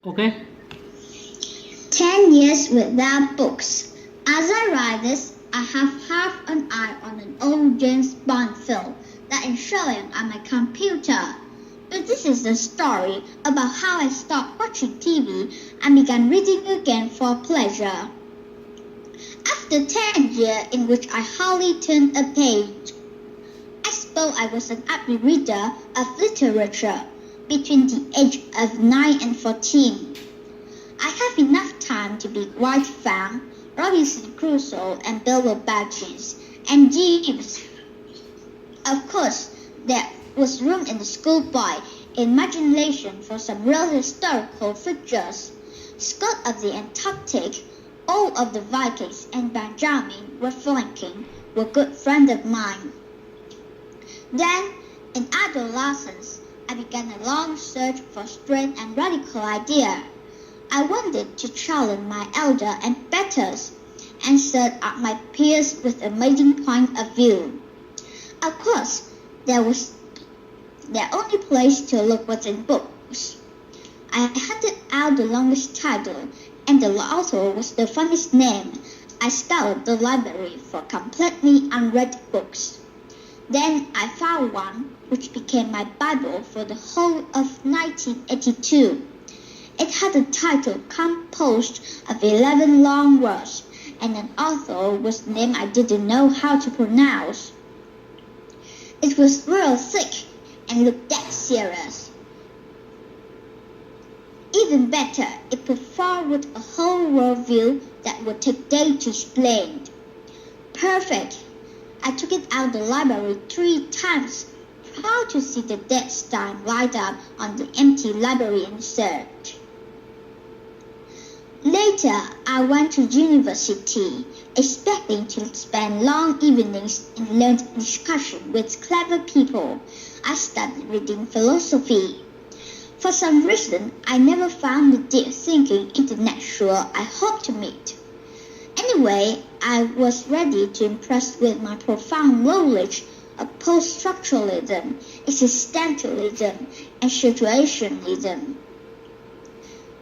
Okay. 10 years without books. As I write this, I have half an eye on an old James Bond film that is showing on my computer. But this is a story about how I stopped watching TV and began reading again for pleasure. After 10 years in which I hardly turned a page, I suppose I was an avid reader of literature between the age of 9 and 14. I have enough time to read White Fang, Robinson Crusoe, and Bilbo Baggins, and Jeeves. Of course, there was room in the schoolboy imagination for some real historical figures. Scott of the Antarctic, all of the Vikings, and Benjamin Franklin were good friends of mine. Then, in adolescence, I began a long search for strange and radical ideas. I wanted to challenge my elder and betters and set up my peers with amazing point of view. Of course, their only place to look was in books. I hunted out the longest title, and the author was the funniest name. I scoured the library for completely unread books. Then I found one which became my Bible for the whole of 1982. It had a title composed of 11 long words, and an author whose name I didn't know how to pronounce. It was real thick and looked dead serious. Even better, it put forward a whole worldview that would take days to explain. Perfect! I took it out of the library 3 times, proud to see the Death Star light up on the empty library insert. Later, I went to university, expecting to spend long evenings in learned discussion with clever people. I started reading philosophy. For some reason, I never found the deep-thinking intellectual I hoped to meet. Anyway, I was ready to impress with my profound knowledge of post-structuralism, existentialism, and situationism.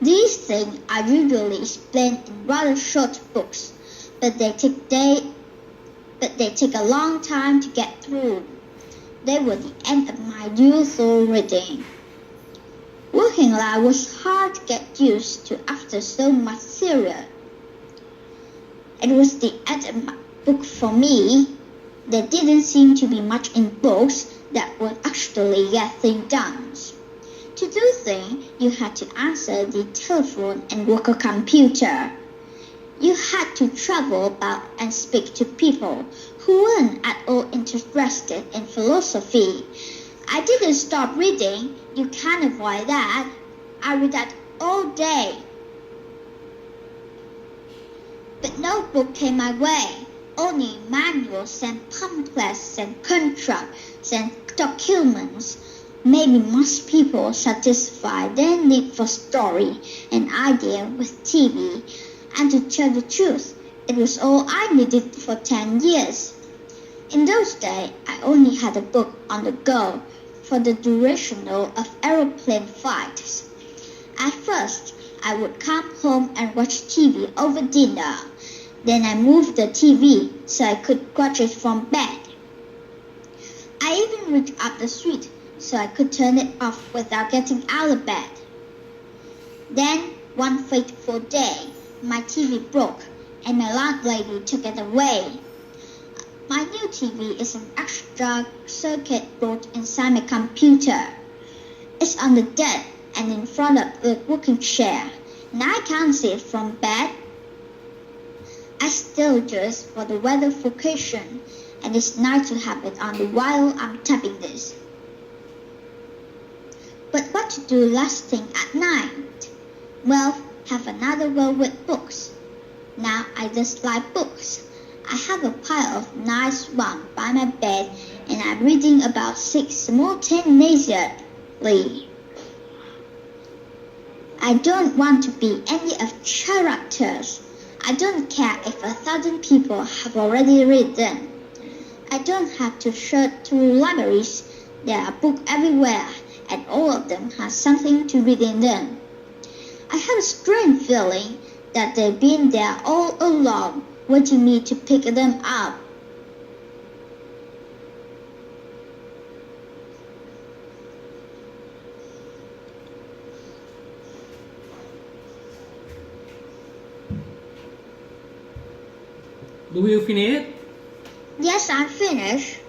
These things are usually explained in rather short books, but they take a long time to get through. They were the end of my usual reading. Working life was hard to get used to after so much theory. It was the end of my book for me. There didn't seem to be much in books that would actually get things done. To do things, you had to answer the telephone and work a computer. You had to travel about and speak to people who weren't at all interested in philosophy. I didn't stop reading. You can't avoid that. I read that all day. But no book came my way. Only manuals and pamphlets and contracts and documents. Maybe most people satisfy their need for story and idea with TV, and to tell the truth, it was all I needed for 10 years. In those days, I only had a book on the go for the duration of aeroplane flights. At first, I would come home and watch TV over dinner. Then I moved the TV so I could watch it from bed. I even reached up the street so I could turn it off without getting out of bed. Then, one fateful day, my TV broke and my landlady took it away. My new TV is an extra circuit board inside my computer. It's on the desk and in front of the working chair, and I can't see it from bed. I still dress for the weather vacation, and it's nice to have it on while I'm typing this. But what to do last thing at night? Well, have another go with books. Now I just like books. I have a pile of nice ones by my bed, and I'm reading about 6 simultaneously. I don't want to be any of characters. I don't care if 1,000 people have already read them. I don't have to search through libraries. There are books everywhere, and all of them have something to read in them. I a strange feeling that they've been there all along, waiting me to pick them up. Do you finish? Yes, I'm finished.